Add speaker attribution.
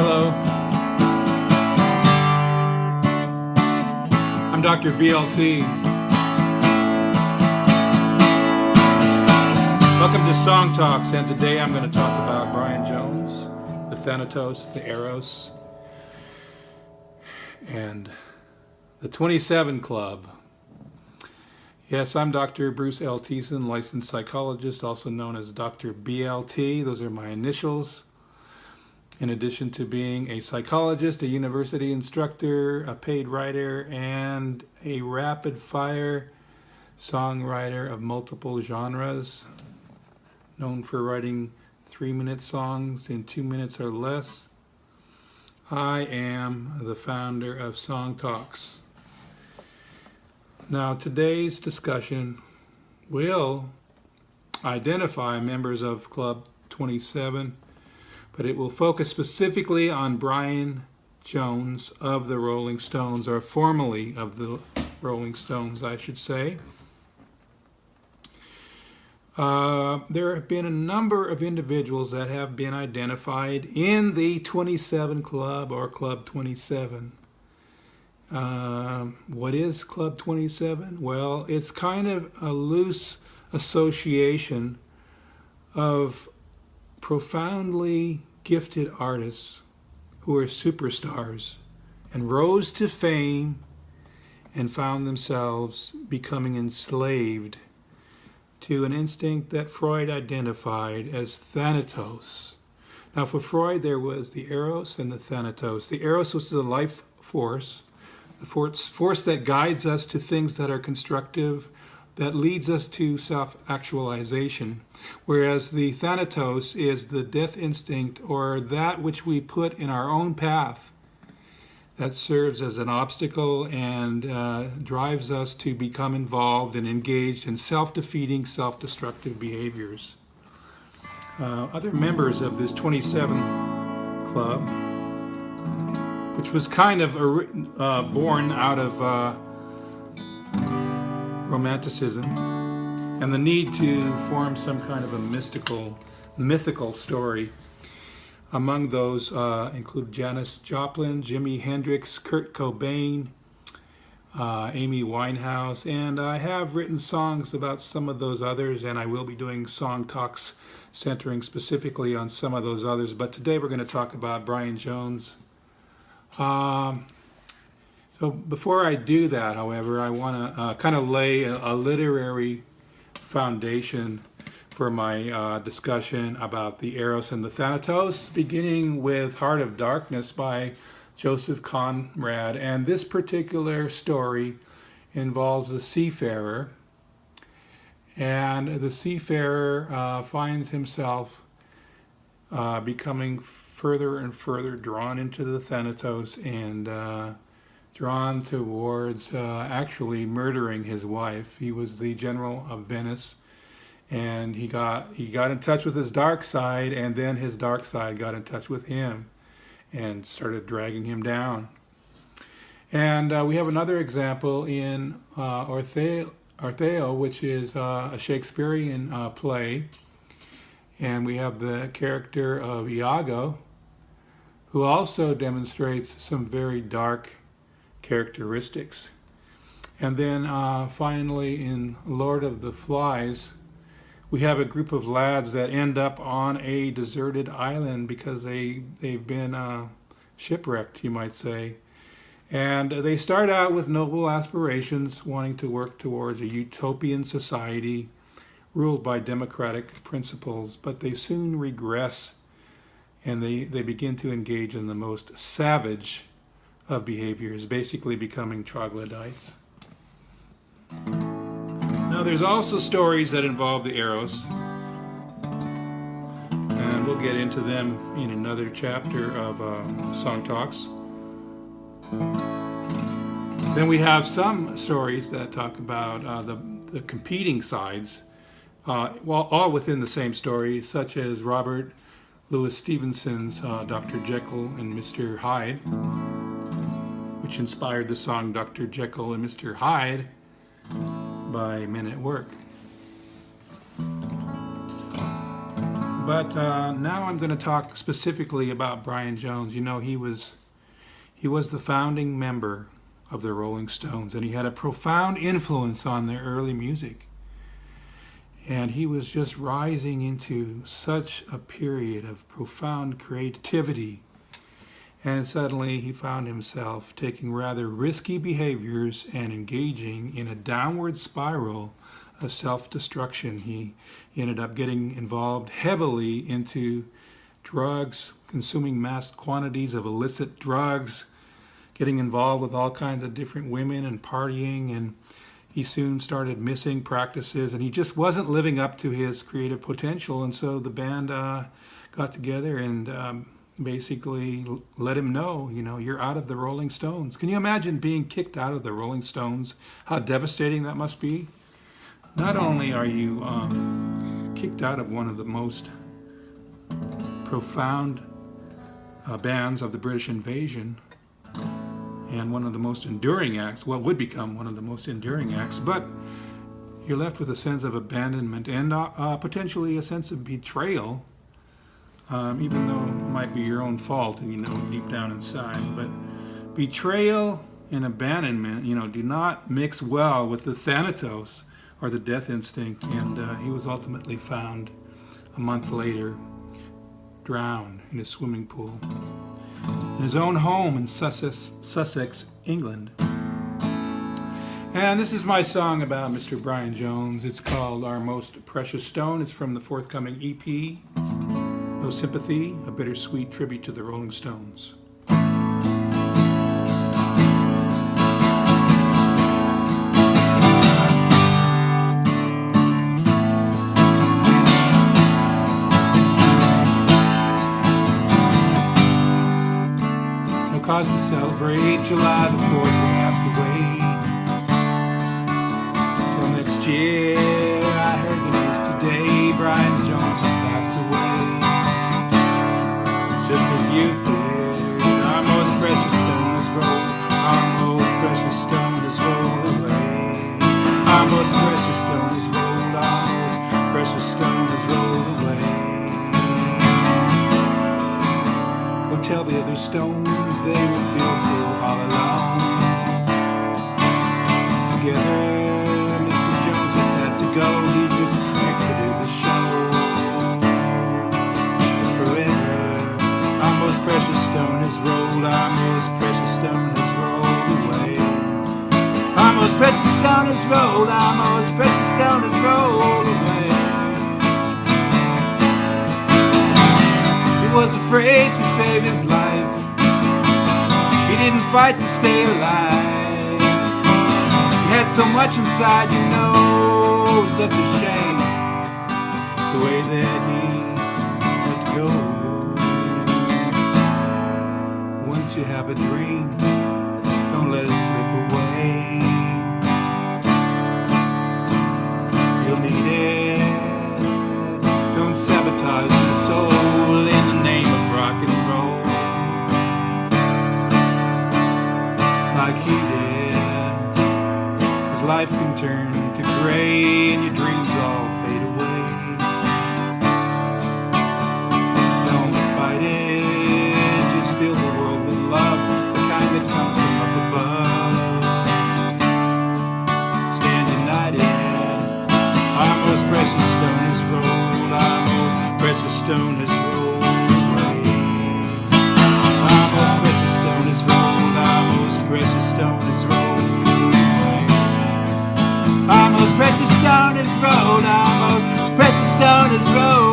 Speaker 1: Hello. I'm Dr. BLT. Welcome to Song Talks, and today I'm going to talk about Brian Jones, the Thanatos, the Eros, and the 27 Club. Yes, I'm Dr. Bruce L. Thiessen, licensed psychologist, also known as Dr. BLT. Those are my initials. In addition to being a psychologist, a university instructor, a paid writer, and a rapid-fire songwriter of multiple genres, known for writing 3-minute songs in 2 minutes or less, I am the founder of SONGtalks. Now, today's discussion will identify members of Club 27, but it will focus specifically on Brian Jones of the Rolling Stones, or formerly of the Rolling Stones, I should say. There have been a number of individuals that have been identified in the 27 Club, or Club 27. What is Club 27? Well, it's kind of a loose association of profoundly gifted artists who are superstars and rose to fame and found themselves becoming enslaved to an instinct that Freud identified as Thanatos. Now, for Freud, there was the Eros and the Thanatos. The Eros was the life force, the force that guides us to things that are constructive, that leads us to self-actualization, whereas the Thanatos is the death instinct, or that which we put in our own path that serves as an obstacle and drives us to become involved and engaged in self-defeating, self-destructive behaviors. Other members of this 27 Club, which was kind of born out of Romanticism and the need to form some kind of a mythical story. Among those include Janis Joplin, Jimi Hendrix, Kurt Cobain, Amy Winehouse, and I have written songs about some of those others, and I will be doing song talks centering specifically on some of those others, but today we're going to talk about Brian Jones. So before I do that, however, I want to kind of lay a literary foundation for my discussion about the Eros and the Thanatos, beginning with Heart of Darkness by Joseph Conrad. And this particular story involves a seafarer, and the seafarer finds himself becoming further and further drawn into the Thanatos and drawn towards actually murdering his wife. He was the general of Venice, and he got in touch with his dark side, and then his dark side got in touch with him and started dragging him down. And we have another example in Orfeo, which is a Shakespearean play, and we have the character of Iago, who also demonstrates some very dark characteristics. And then finally in Lord of the Flies, we have a group of lads that end up on a deserted island because they've been shipwrecked, you might say. And they start out with noble aspirations, wanting to work towards a utopian society ruled by democratic principles, but they soon regress and they begin to engage in the most savage of behaviors, basically becoming troglodytes. Now, there's also stories that involve the Eros, and we'll get into them in another chapter of Song Talks. Then we have some stories that talk about the competing sides, all within the same story, such as Robert Louis Stevenson's Dr. Jekyll and Mr. Hyde, which inspired the song Dr. Jekyll and Mr. Hyde by Men at Work. But now I'm going to talk specifically about Brian Jones. You know, he was the founding member of the Rolling Stones, and he had a profound influence on their early music. And he was just rising into such a period of profound creativity. And suddenly he found himself taking rather risky behaviors and engaging in a downward spiral of self-destruction. He ended up getting involved heavily into drugs, consuming mass quantities of illicit drugs, getting involved with all kinds of different women and partying, and he soon started missing practices, and he just wasn't living up to his creative potential. And so the band got together and basically let him know, you know, you're out of the Rolling Stones. Can you imagine being kicked out of the Rolling Stones? How devastating that must be. Not only are you kicked out of one of the most profound bands of the British invasion and one of the most enduring acts, what would become one of the most enduring acts, but you're left with a sense of abandonment and potentially a sense of betrayal, even though it might be your own fault and you know deep down inside. But betrayal and abandonment, you know, do not mix well with the Thanatos, or the death instinct, and he was ultimately found a month later, drowned in a swimming pool in his own home in Sussex, England. And this is my song about Mr. Brian Jones. It's called Our Most Precious Stone. It's from the forthcoming EP, No Sympathy, a bittersweet tribute to the Rolling Stones. Cause to celebrate July the 4th, we'll have to wait till next year. I heard the news today, Brian Jones has passed away. Just as you feared, our most precious stone is rolled, our most precious stone is rolled away. Our most precious stone is rolled, our most precious stone is rolled away. Go tell the other stones they will feel so all alone. Together, Mr. Jones just had to go. He just exited the show forever. Our most precious stone is rolled. Our most precious stone is rolled away. Our most precious stone is rolled. Our most precious stone is rolled away. He was afraid to save his life. He didn't fight to stay alive. He had so much inside, you know, such a shame the way that he let go. Once you have a dream, don't let it slip away. You'll need it. Don't sabotage your soul in the name of rock and roll. Like he did, 'cause life can turn to gray and your dreams all fade away. Don't fight it, just fill the world with love, the kind that comes from up above. Stand united, our most precious stone is rolled, our most precious stone is rolled away. Our most precious stone is rolled, our most precious stone is rolled away. Our most precious stone is rolled, our most precious stone is rolled.